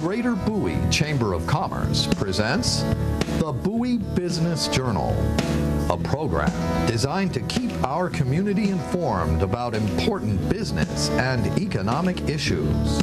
Greater Bowie Chamber of Commerce presents the Bowie Business Journal, a program designed to keep our community informed about important business and economic issues.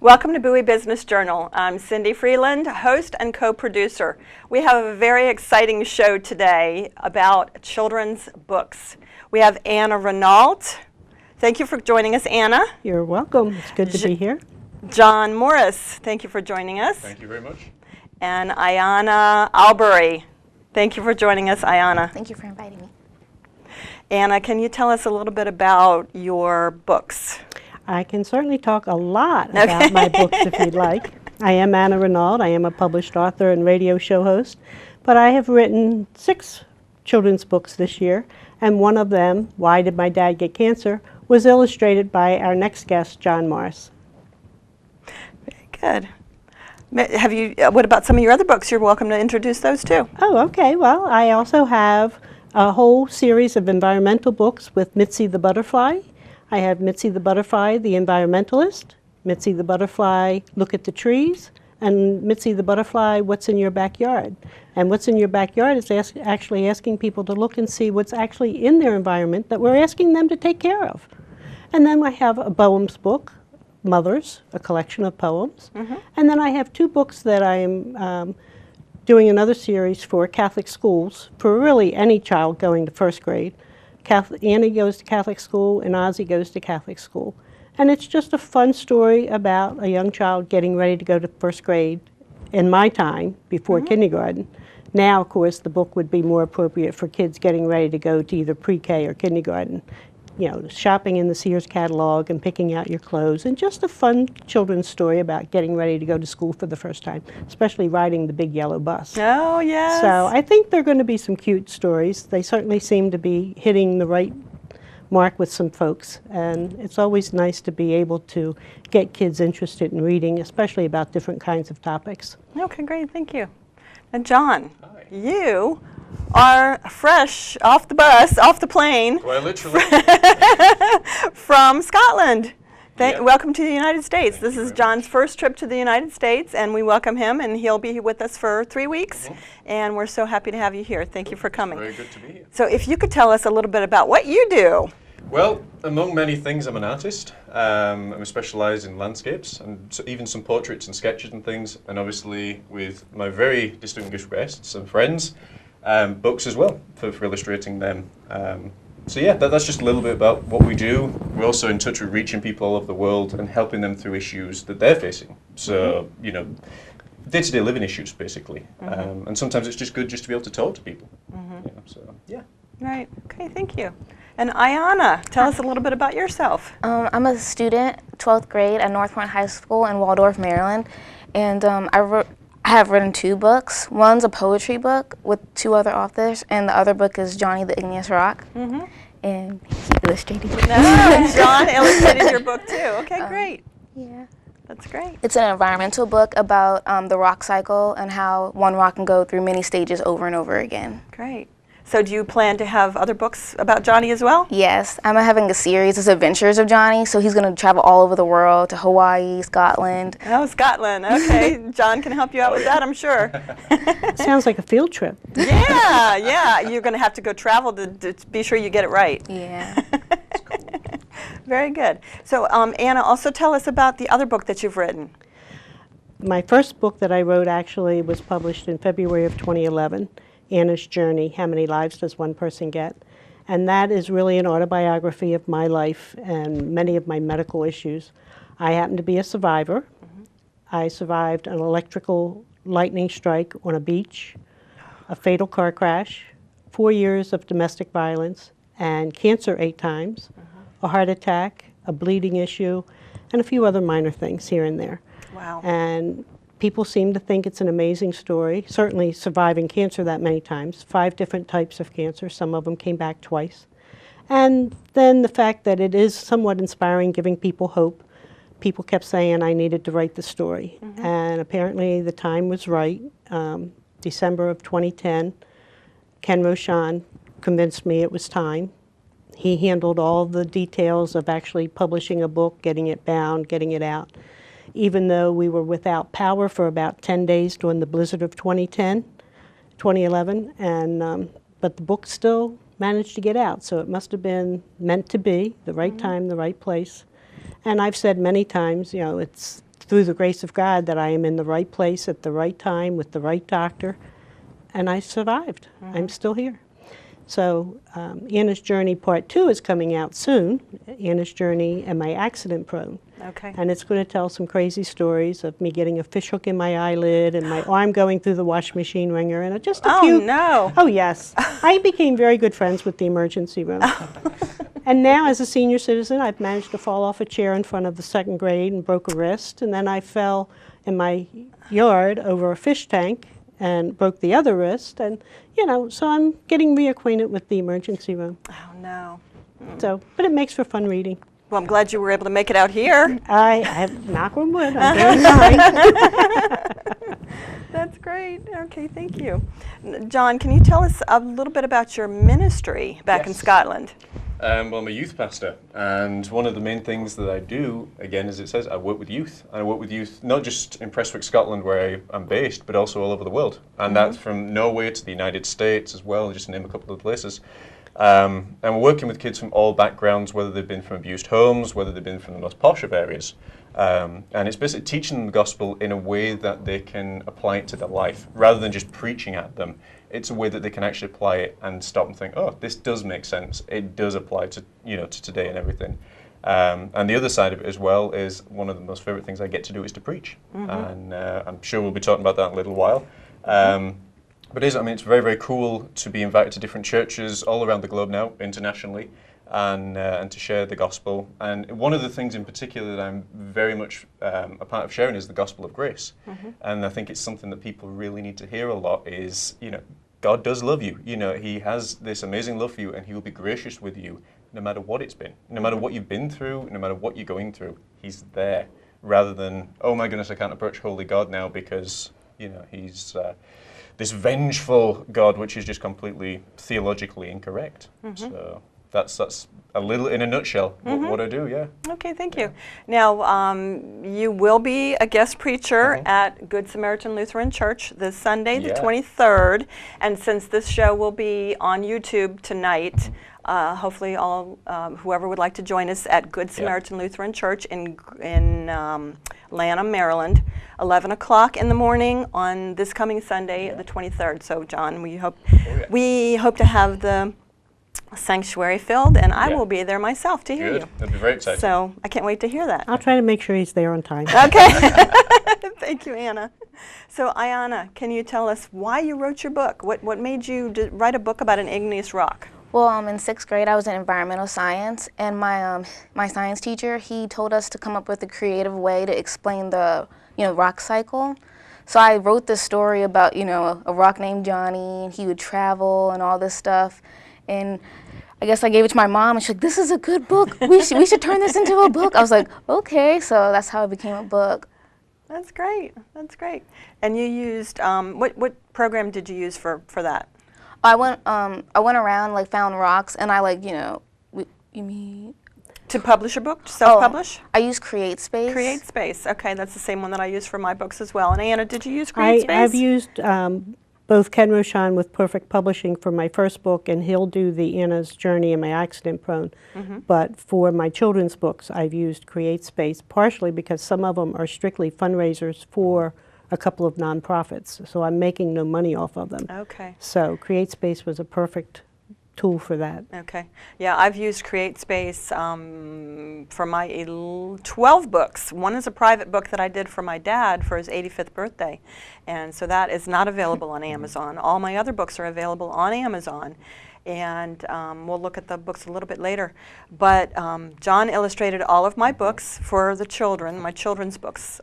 Welcome to Bowie Business Journal. I'm Cindy Freland, host and co-producer. We have a very exciting show today about children's books. We have Ayana Renault. Thank you for joining us, Ayana. You're welcome. It's good to be here. John Morris, thank you for joining us. Thank you very much. And Ayana Albury. Thank you for joining us, Ayana. Thank you for inviting me. Anna, can you tell us a little bit about your books? I can certainly talk a lot about my books if you'd like. I am Ayana Renault. I am a published author and radio show host, but I have written 6 children's books this year, and one of them, Why Did My Dad Get Cancer?, was illustrated by our next guest, John Morris. Very good. Have you? What about some of your other books? You're welcome to introduce those too. Oh, okay. Well, I also have a whole series of environmental books with Mitzi the Butterfly. I have Mitzi the Butterfly, the Environmentalist, Mitzi the Butterfly, Look at the Trees, and Mitzi the Butterfly, What's in Your Backyard. And What's in Your Backyard is actually asking people to look and see what's actually in their environment that we're asking them to take care of. And then I have a poems book, Mothers, a collection of poems. And then I have 2 books that I'm doing another series for Catholic schools, for really any child going to first grade. Annie goes to Catholic school and Ozzy goes to Catholic school. And it's just a fun story about a young child getting ready to go to first grade in my time, before kindergarten. Now, of course, the book would be more appropriate for kids getting ready to go to either pre-K or kindergarten. You know, shopping in the Sears catalog and picking out your clothes, and just a fun children's story about getting ready to go to school for the first time, especially riding the big yellow bus. Oh, yes. So I think they're going to be some cute stories. They certainly seem to be hitting the right mark with some folks, and it's always nice to be able to get kids interested in reading, especially about different kinds of topics. Okay, great. Thank you. And John, Hi. you are fresh off the bus, off the plane. Quite literally. From Scotland. Yeah. Welcome to the United States. This is very John's first trip to the United States, and we welcome him, and he'll be with us for 3 weeks, and we're so happy to have you here. Thank you for coming. Very good to be here. So if you could tell us a little bit about what you do. Well, among many things, I'm an artist. I'm specialised in landscapes and even some portraits and sketches and things, and obviously with my very distinguished guests and friends, books as well for illustrating them. So yeah, that's just a little bit about what we do. We're also in touch with reaching people all over the world and helping them through issues that they're facing. So, you know, day-to-day living issues, basically. And sometimes it's just good just to be able to talk to people. You know, so, yeah. Right. Okay, thank you. And Ayana, tell us a little bit about yourself. I'm a student, 12th grade at North Point High School in Waldorf, Maryland, and I have written 2 books. One's a poetry book with 2 other authors, and the other book is Johnny the Igneous Rock, and he illustrated it. No, John illustrated your book too. Okay, great. Yeah. That's great. It's an environmental book about the rock cycle and how one rock can go through many stages over and over again. Great. So do you plan to have other books about Johnny as well? Yes, I'm having a series, it's Adventures of Johnny, so he's going to travel all over the world, to Hawaii, Scotland. Oh, Scotland. Okay. John can help you out with that, I'm sure. Sounds like a field trip. Yeah, yeah. You're going to have to go travel to be sure you get it right. Yeah. Very good. So, Anna, also tell us about the other book that you've written. My first book that I wrote actually was published in February of 2011. Anna's Journey, How Many Lives Does One Person Get? And that is really an autobiography of my life and many of my medical issues. I happen to be a survivor. I survived an electrical lightning strike on a beach, a fatal car crash, 4 years of domestic violence, and cancer 8 times, a heart attack, a bleeding issue, and a few other minor things here and there. Wow. And People seem to think it's an amazing story, certainly surviving cancer that many times, 5 different types of cancer, some of them came back twice. And then the fact that it is somewhat inspiring, giving people hope. People kept saying I needed to write the story. And apparently the time was right. December of 2010, Ken Rochon convinced me it was time. He handled all the details of actually publishing a book, getting it bound, getting it out. Even though we were without power for about 10 days during the blizzard of 2011, and but the book still managed to get out, so it must have been meant to be, the right time, the right place. And I've said many times, you know, it's through the grace of God that I am in the right place at the right time with the right doctor, and I survived. I'm still here. So Ayana's Journey Part 2 is coming out soon, Ayana's Journey Am I Accident Prone? Okay. And it's going to tell some crazy stories of me getting a fishhook in my eyelid and my arm going through the washing machine wringer and just a few. Oh, no. Oh, yes. I became very good friends with the emergency room. And now, as a senior citizen, I've managed to fall off a chair in front of the 2nd grade and broke a wrist. And then I fell in my yard over a fish tank and broke the other wrist. And, you know, so I'm getting reacquainted with the emergency room. Oh, no. So, but it makes for fun reading. Well, I'm glad you were able to make it out here. I have, knock on wood, I'm doing fine. That's great. Okay, thank you. John, can you tell us a little bit about your ministry back in Yes. Scotland? Well, I'm a youth pastor, and one of the main things that I do, again, as it says, I work with youth. And I work with youth not just in Prestwick, Scotland, where I'm based, but also all over the world. And that's from Norway to the United States as well, just to name a couple of places. And we're working with kids from all backgrounds, whether they've been from abused homes, whether they've been from the most posh of areas. And it's basically teaching them the gospel in a way that they can apply it to their life, rather than just preaching at them. It's a way that they can actually apply it and stop and think, oh, this does make sense. It does apply to, you know, to today and everything. And the other side of it as well is one of the most favorite things I get to do is to preach. And I'm sure we'll be talking about that in a little while. But it is, I mean, it's very, very cool to be invited to different churches all around the globe now, internationally, and to share the gospel. And one of the things in particular that I'm very much a part of sharing is the gospel of grace. And I think it's something that people really need to hear a lot is, you know, God does love you. You know, He has this amazing love for you, and He will be gracious with you no matter what it's been, no matter what you've been through, no matter what you're going through. He's there, rather than, oh my goodness, I can't approach holy God now because, you know, He's this vengeful God, which is just completely theologically incorrect. So that's a little, in a nutshell, what I do, yeah. Okay, thank you. Now, you will be a guest preacher at Good Samaritan Lutheran Church this Sunday, the 23rd. And since this show will be on YouTube tonight, hopefully all whoever would like to join us at Good Samaritan Lutheran Church in Lanham, Maryland, 11 o'clock in the morning on this coming Sunday, the 23rd. So, John, we hope to have the sanctuary filled, and I will be there myself to hear you. That'd be very exciting. So I can't wait to hear that. I'll try to make sure he's there on time. Okay. Thank you, Anna. So Ayana, can you tell us why you wrote your book? What made you write a book about an igneous rock? Well, in 6th grade, I was in environmental science, and my science teacher, he told us to come up with a creative way to explain the, rock cycle. So I wrote this story about, a rock named Johnny, and he would travel and all this stuff. And I guess I gave it to my mom, and she's like, "This is a good book. We should turn this into a book." I was like, "Okay." So that's how it became a book. That's great. That's great. And you used what program did you use for that? I went around, found rocks, and I you mean to publish a book, to self-publish? I used CreateSpace. CreateSpace. Okay, that's the same one that I use for my books as well. And Anna, did you use CreateSpace? I've used both Ken Rochon with Perfect Publishing for my first book, and he'll do the Ayana's Journey Am I Accident Prone. But for my children's books, I've used CreateSpace, partially because some of them are strictly fundraisers for a couple of nonprofits, so I'm making no money off of them. Okay. So CreateSpace was a perfect tool for that. Okay. Yeah, I've used CreateSpace for my 12 books. One is a private book that I did for my dad for his 85th birthday, and so that is not available on Amazon. All my other books are available on Amazon, and we'll look at the books a little bit later. But John illustrated all of my books for the children, my children's books,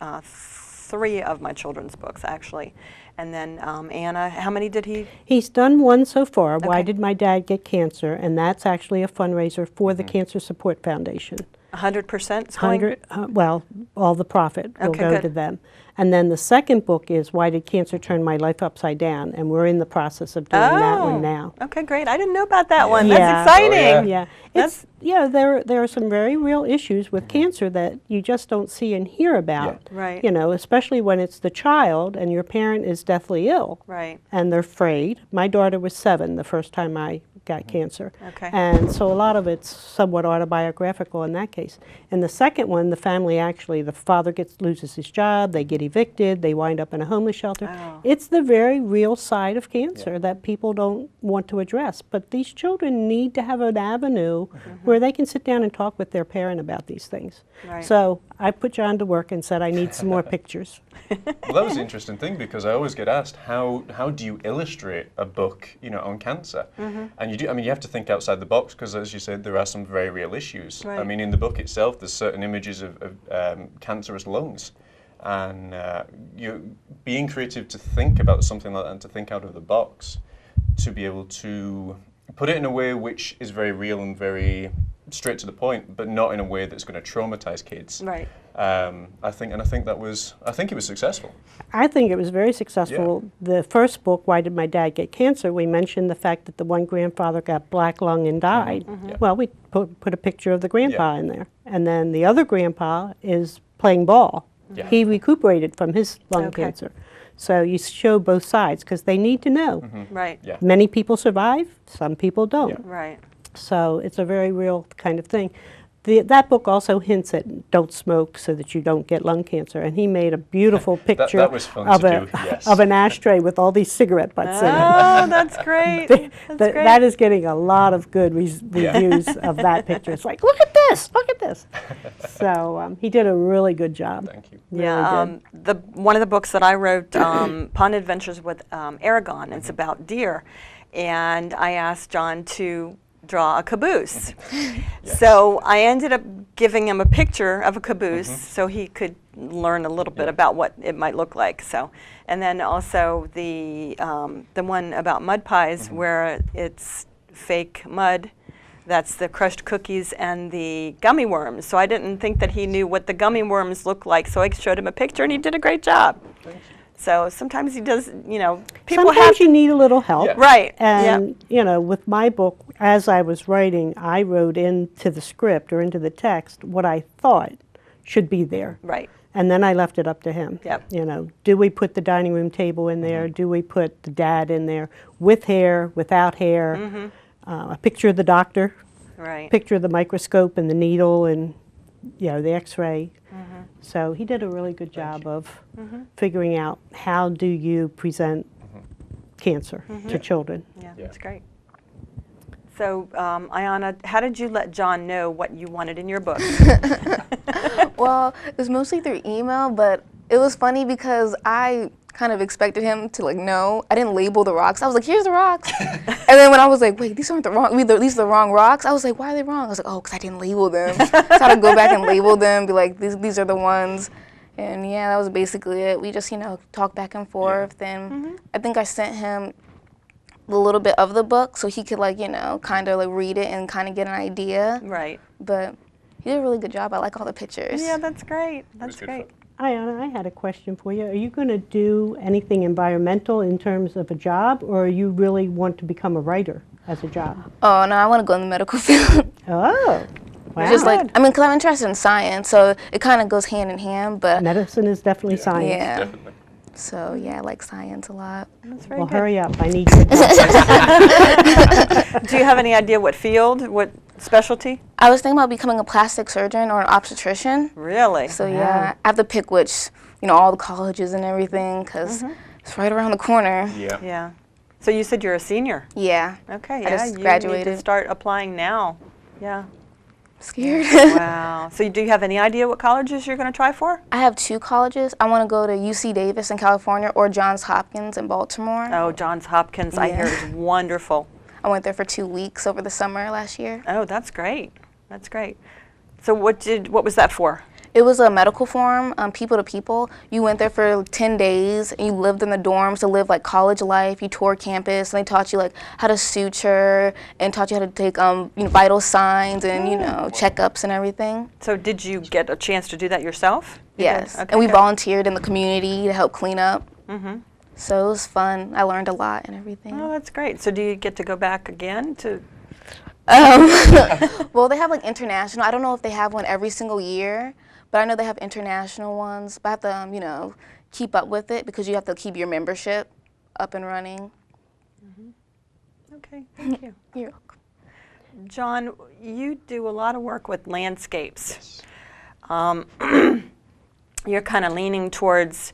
3 of my children's books, actually. And then Anna, how many did he? He's done one so far, Why Okay. Did My Dad Get Cancer? And that's actually a fundraiser for the Cancer Support Foundation. 100% is going? 100, well, all the profit will Okay, go good. to them. And then the second book is Why Did Cancer Turn My Life Upside Down? And we're in the process of doing that one now. Okay, great. I didn't know about that one. Yeah. That's exciting. Yeah, That's- it's there are some very real issues with cancer that you just don't see and hear about. Right. You know, especially when it's the child and your parent is deathly ill. Right. And they're afraid. My daughter was 7 the first time I got cancer. Okay. And so a lot of it's somewhat autobiographical in that case. In the second one, the family actually, the father loses his job, they get evicted, they wind up in a homeless shelter. Oh. It's the very real side of cancer that people don't want to address. But these children need to have an avenue where they can sit down and talk with their parent about these things. Right. So I put John to work and said I need some more pictures. Well, that was the interesting thing, because I always get asked, how do you illustrate a book, on cancer? And you do. I mean, you have to think outside the box, because, as you said, there are some very real issues. Right. I mean, in the book itself, there's certain images of cancerous lungs, and you being creative to think about something like that and to think out of the box, to be able to put it in a way which is very real and very straight to the point, but not in a way that's going to traumatize kids. Right. I think it was successful. I think it was very successful. The first book, Why Did My Dad Get Cancer? We mentioned the fact that the one grandfather got black lung and died. Yeah. Well, we put a picture of the grandpa in there. And then the other grandpa is playing ball. Yeah. He recuperated from his lung Okay. cancer. So you show both sides because they need to know. Right. Yeah. Many people survive, some people don't. Yeah. Right. So it's a very real kind of thing. That book also hints at don't smoke so that you don't get lung cancer. And he made a beautiful picture that was fun of, to do, yes. of an ashtray with all these cigarette butts in it. Oh, that's great. That's great. That is getting a lot of good reviews of that picture. It's like, look at this, look at this. So he did a really good job. Thank you. Really Yeah, one of the books that I wrote, Pond Adventures with Aragon, it's about deer, and I asked John to draw a caboose. Yes. So I ended up giving him a picture of a caboose so he could learn a little bit about what it might look like. So, and then also the one about mud pies where it's fake mud. That's the crushed cookies and the gummy worms. So I didn't think that he knew what the gummy worms look like. So I showed him a picture, and he did a great job. So sometimes he does, people Sometimes have you need a little help. Yeah. right. And, with my book, as I was writing, I wrote into the script or into the text what I thought should be there. Right. And then I left it up to him. Yep. Do we put the dining room table in there? Do we put the dad in there with hair, without hair? A picture of the doctor, Right. picture of the microscope and the needle and, the x-ray. So he did a really good job of figuring out how do you present cancer to children. Yeah, Yeah. that's great. So, Ayana, how did you let John know what you wanted in your book? Well, it was mostly through email, but it was funny because I kind of expected him to know. I didn't label the rocks. I was like, here's the rocks. And then when I was like, wait, these aren't the wrong, these are the wrong rocks. I was like, why are they wrong? I was like, oh, because I didn't label them. So I had to go back and label them, be like, these are the ones. And yeah, that was basically it. We just, talked back and forth. And I think I sent him a little bit of the book so he could kind of read it and kind of get an idea. Right. But he did a really good job. I like all the pictures. Yeah, that's great. was That's good great. Ayana, I had a question for you. Are you going to do anything environmental in terms of a job, or you really want to become a writer as a job? Oh, no, I want to go in the medical field. Oh, wow. Just because I'm interested in science, so it kind of goes hand in hand, but Medicine is definitely science. yeah. Definitely. So, yeah, I like science a lot. That's very Well, good. hurry up. I need you. Do you have any idea what field, what specialty? I was thinking about becoming a plastic surgeon or an obstetrician. Really? So, yeah, I have to pick which, all the colleges and everything, because it's right around the corner. Yeah. Yeah. So you said you're a senior. Yeah. Okay, I yeah, just you need to graduated. start applying now. Yeah. Scared. Wow. So do you have any idea what colleges you're going to try for? I have 2 colleges. I want to go to UC Davis in California or Johns Hopkins in Baltimore. Oh, Johns Hopkins, I hear Yeah. is wonderful. I went there for 2 weeks over the summer last year. Oh, that's great. That's great. So what was that for? It was a medical forum, people to people. You went there for 10 days and you lived in the dorms to live like college life. You toured campus and they taught you like how to suture and taught you how to take vital signs and checkups and everything. So did you get a chance to do that yourself? Yes, Okay, and we good. volunteered in the community to help clean up. So it was fun. I learned a lot and everything. Oh, that's great. So do you get to go back again to? Well, they have like international. I don't know if they have one every single year, but I know they have international ones. But I have to, keep up with it because you have to keep your membership up and running. Okay, thank you. You're welcome. John, you do a lot of work with landscapes. Yes. You're kind of leaning towards,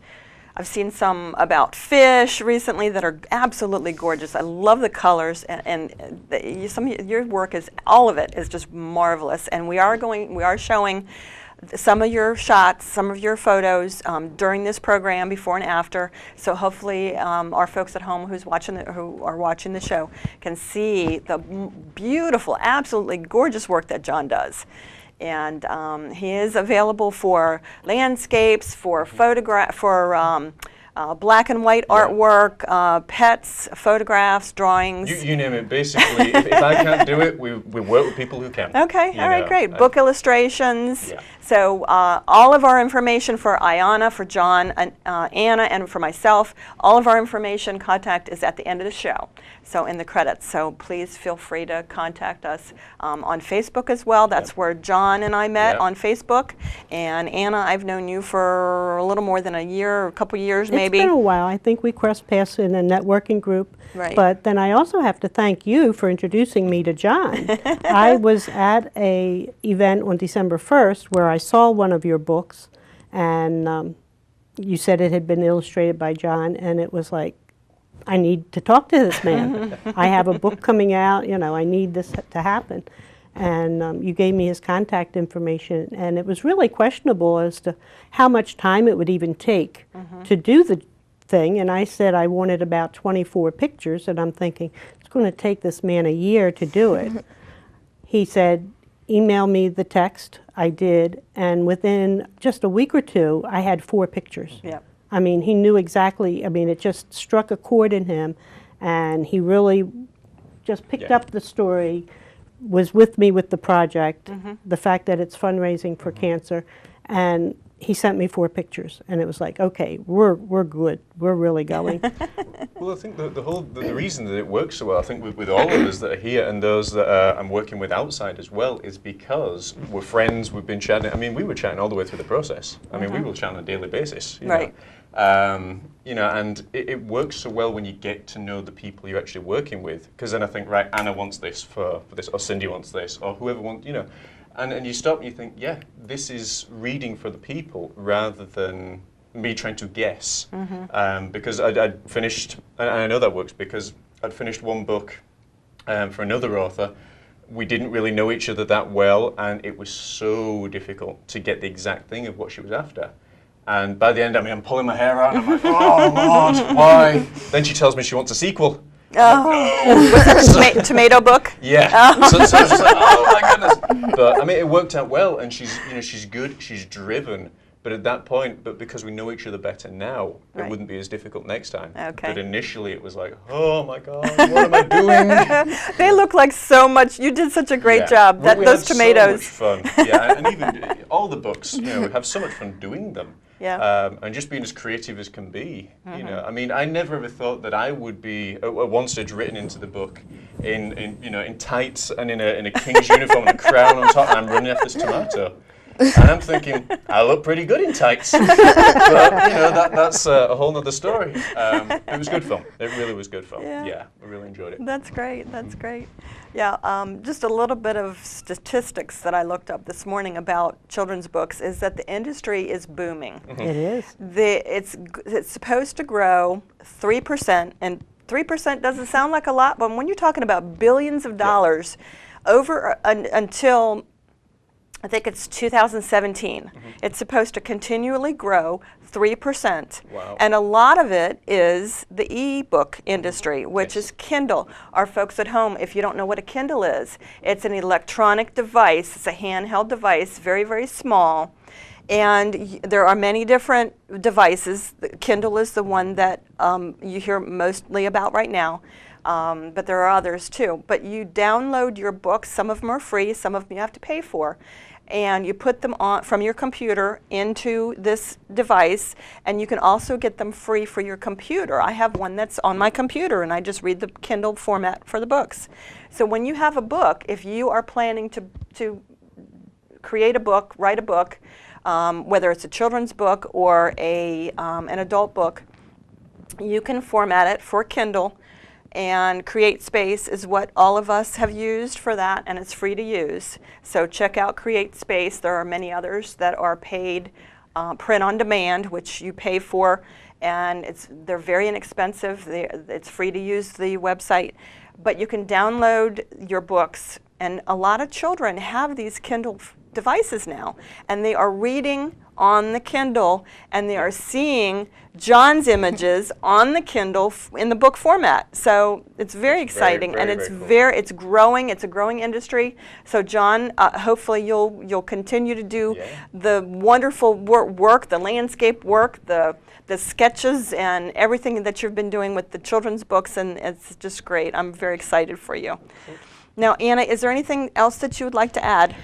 I've seen some about fish recently that are absolutely gorgeous. I love the colors, and your work is, all of it is just marvelous. And we are showing some of your shots, some of your photos during this program, before and after. So hopefully our folks at home who are watching the show can see the beautiful, absolutely gorgeous work that John does. And he is available for landscapes, for black and white artwork, pets, photographs, drawings. You name it. Basically, if I can't do it, we work with people who can. Okay, all right, great. Book illustrations. Yeah. So all of our information for Ayana, for John, Anna, and for myself, all of our information, contact is at the end of the show, so in the credits. So please feel free to contact us on Facebook as well. That's where John and I met, on Facebook. And Anna, I've known you for a little more than a year, a couple years maybe. It's been a while. I think we crossed paths in a networking group. Right. But then I also have to thank you for introducing me to John. I was at a event on December 1st where I saw one of your books, and you said it had been illustrated by John, and it was like, I need to talk to this man. I have a book coming out, I need this to happen. And you gave me his contact information, and it was really questionable as to how much time it would even take to do the thing. And I said I wanted about 24 pictures, and I'm thinking, it's going to take this man a year to do it. He said, email me the text. I did, and within just a week or two, I had 4 pictures. Yep. I mean, he knew exactly, it just struck a chord in him, and he really just picked up the story, was with me with the project, the fact that it's fundraising for cancer, and he sent me 4 pictures, and it was like, okay, we're good, we're really going. Well, I think the reason that it works so well, I think with all of us that are here and those that I'm working with outside as well, is because we're friends, we've been chatting. I mean, we were chatting all the way through the process. I mean, we were chatting on a daily basis. You Right. know, and it works so well when you get to know the people you're actually working with, because then I think, right, Anna wants this for this, or Cindy wants this, or whoever wants, and you stop and you think, yeah, this is reading for the people rather than me trying to guess. Because I'd finished, and I know that works because I'd finished one book for another author. We didn't really know each other that well, and it was so difficult to get the exact thing of what she was after. And by the end, I'm pulling my hair out, and I'm like, oh, Lord, why? Then she tells me she wants a sequel. Oh, was that a tomato book? Yeah. So I was just like, oh my goodness. But it worked out well, and she's good, she's driven. But at that point, because we know each other better now, it wouldn't be as difficult next time. Okay. But initially, it was like, oh my God, what am I doing? They look like so much. You did such a great job. We Those had tomatoes. so much fun. Yeah, and even all the books, we have so much fun doing them. Yeah. And just being as creative as can be. I mean, I never ever thought that I would be at one stage written into the book in tights and in a king's uniform and a crown on top, and I'm running after this tomato. And I'm thinking, I look pretty good in tights. But, that's a whole nother story. It was good fun. It really was good fun. Yeah, I really enjoyed it. That's great. That's great. Yeah, just a little bit of statistics that I looked up this morning about children's books is that the industry is booming. It is. It's supposed to grow 3%, and 3% doesn't sound like a lot, but when you're talking about billions of dollars over until I think it's 2017. It's supposed to continually grow 3%. Wow. And a lot of it is the e-book industry, which is Kindle. Our folks at home, if you don't know what a Kindle is, it's an electronic device. It's a handheld device, very, very small. And there are many different devices. Kindle is the one that you hear mostly about right now. But there are others too. But you download your books. Some of them are free, some of them you have to pay for. And you put them on from your computer into this device, and you can also get them free for your computer. I have one that's on my computer, and I just read the Kindle format for the books. So when you have a book, if you are planning to create a book, write a book, whether it's a children's book or an adult book, you can format it for Kindle. And CreateSpace is what all of us have used for that, and it's free to use. So check out CreateSpace. There are many others that are paid print on demand, which you pay for, and they're very inexpensive. It's free to use the website, but you can download your books. And a lot of children have these Kindle devices now, and they are reading on the Kindle, and they are seeing John's images on the Kindle in the book format. So it's very exciting, and it's it's growing. It's a growing industry. So John, hopefully you'll continue to do the wonderful work, the landscape work, the sketches, and everything that you've been doing with the children's books, and it's just great. I'm very excited for you. Now, Anna, is there anything else that you would like to add?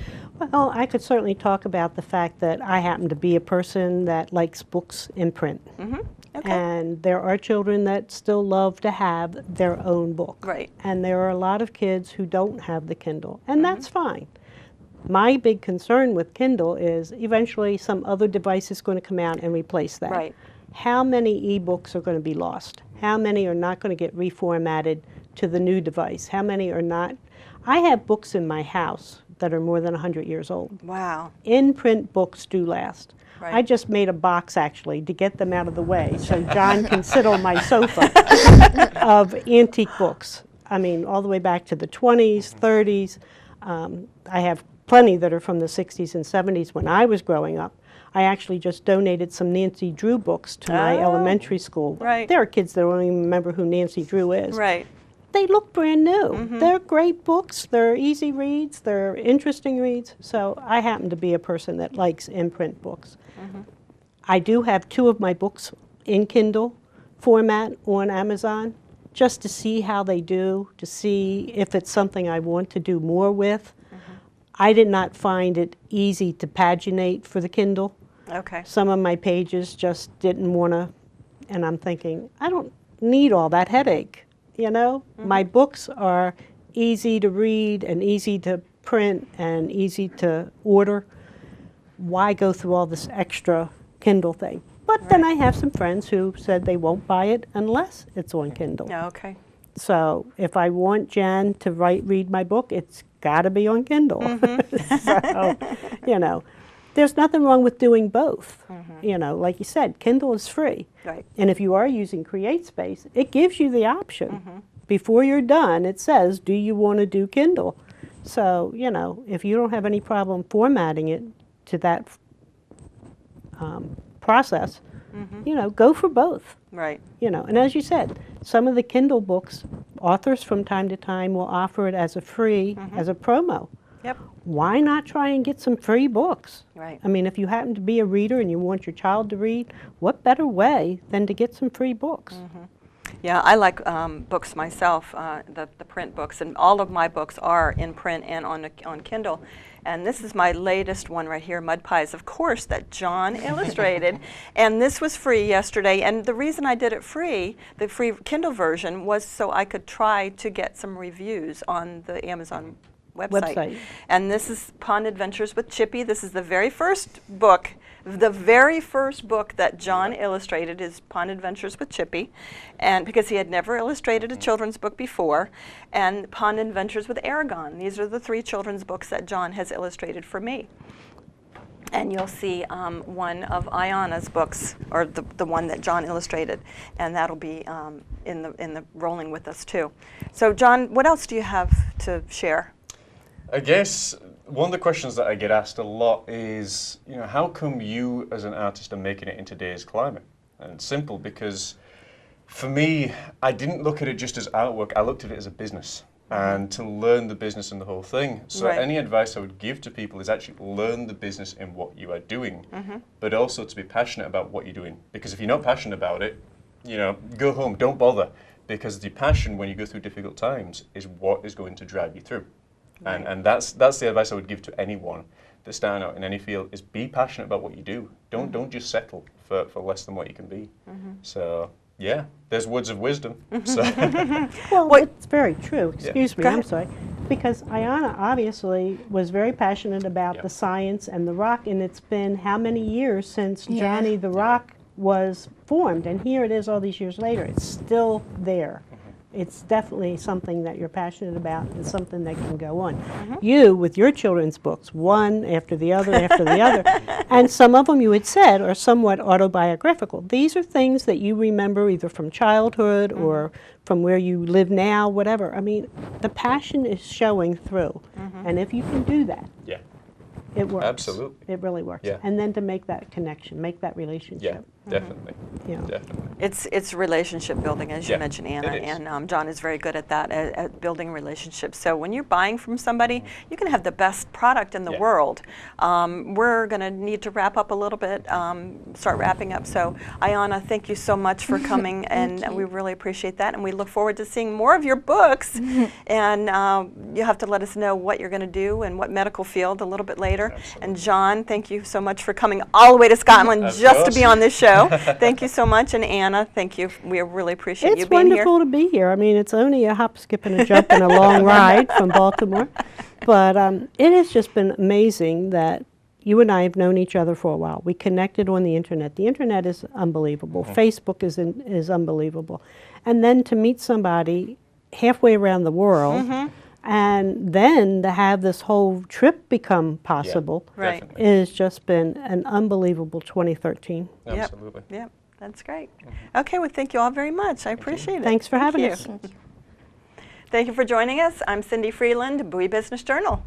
Well, I could certainly talk about the fact that I happen to be a person that likes books in print. Okay. And there are children that still love to have their own book. Right. And there are a lot of kids who don't have the Kindle, and that's fine. My big concern with Kindle is eventually some other device is going to come out and replace that. Right. How many ebooks are going to be lost? How many are not going to get reformatted to the new device? How many are not? I have books in my house that are more than 100 years old. Wow. In-print books do last. Right. I just made a box, actually, to get them out of the way so John can sit on my sofa of antique books. I mean, all the way back to the 20s, 30s. I have plenty that are from the 60s and 70s when I was growing up. I actually just donated some Nancy Drew books to my elementary school. Right. There are kids that don't even remember who Nancy Drew is. Right. They look brand new. They're great books. They're easy reads. They're interesting reads. So I happen to be a person that likes in-print books. I do have 2 of my books in Kindle format on Amazon just to see how they do, to see if it's something I want to do more with. I did not find it easy to paginate for the Kindle. Okay. Some of my pages just didn't want to, and I'm thinking, I don't need all that headache. You know, my books are easy to read and easy to print and easy to order. Why go through all this extra Kindle thing? But then I have some friends who said they won't buy it unless it's on Kindle. Okay. So if I want Jan to read my book, it's got to be on Kindle. So, you know, there's nothing wrong with doing both. You know, like you said, Kindle is free. Right. And if you are using CreateSpace, it gives you the option. Before you're done, it says, do you want to do Kindle? So, you know, if you don't have any problem formatting it to that process, you know, go for both. Right. You know, and as you said, some of the Kindle books, authors from time to time will offer it as a free, as a promo. Yep. Why not try and get some free books? Right. I mean, if you happen to be a reader and you want your child to read, what better way than to get some free books? Yeah, I like books myself, the print books, and all of my books are in print and on Kindle. And this is my latest one right here, Mud Pies, of course, that John illustrated. And this was free yesterday. And the reason I did it free, the free Kindle version, was so I could try to get some reviews on the Amazon website. And this is Pond Adventures with Chippy. This is the very first book. The very first book that John illustrated is Pond Adventures with Chippy, and because he had never illustrated a children's book before, and Pond Adventures with Aragon. These are the 3 children's books that John has illustrated for me. And you'll see one of Ayana's books, or the one that John illustrated, and that'll be in the rolling with us too. So John, what else do you have to share? I guess one of the questions that I get asked a lot is, you know, how come you as an artist are making it in today's climate? And it's simple, because for me, I didn't look at it just as artwork, I looked at it as a business. And to learn the business and the whole thing. So any advice I would give to people is actually learn the business in what you are doing, but also to be passionate about what you're doing. Because if you're not passionate about it, you know, go home, don't bother. Because the passion when you go through difficult times is what is going to drive you through. And that's the advice I would give to anyone that's starting out in any field, is be passionate about what you do. Don't just settle for less than what you can be. So yeah, there's words of wisdom. So. Well, it's very true. Excuse me, I'm sorry. Because Ayana obviously was very passionate about the science and the rock, and it's been how many years since Johnny the Rock was formed, and here it is all these years later. It's still there. It's definitely something that you're passionate about and something that can go on. You, with your children's books, one after the other after the other, and some of them you had said are somewhat autobiographical. These are things that you remember either from childhood or from where you live now, whatever. I mean, the passion is showing through, and if you can do that, it works. Absolutely. It really works. Yeah. And then to make that connection, make that relationship. Definitely. Yeah. Definitely. It's relationship building, as you mentioned, Anna, it is. and John is very good at that, at building relationships. So when you're buying from somebody, you can have the best product in the world. We're going to need to wrap up a little bit, start wrapping up. So Ayana, thank you so much for coming, and we really appreciate that. And we look forward to seeing more of your books. And you have to let us know what you're going to do and what medical field a little bit later. Absolutely. And John, thank you so much for coming all the way to Scotland just to be on this show. Thank you so much. And Anna, thank you. We really appreciate you being here. It's wonderful to be here. I mean, it's only a hop, skip, and a jump and a long ride from Baltimore. But it has just been amazing that you and I have known each other for a while. We connected on the internet. The internet is unbelievable. Facebook is unbelievable. And then to meet somebody halfway around the world, and then to have this whole trip become possible has just been an unbelievable 2013. Absolutely. Yep, that's great. Okay, well, thank you all very much. I appreciate it. Thanks for having us. Thank you for joining us. I'm Cindy Freland, Bowie Business Journal.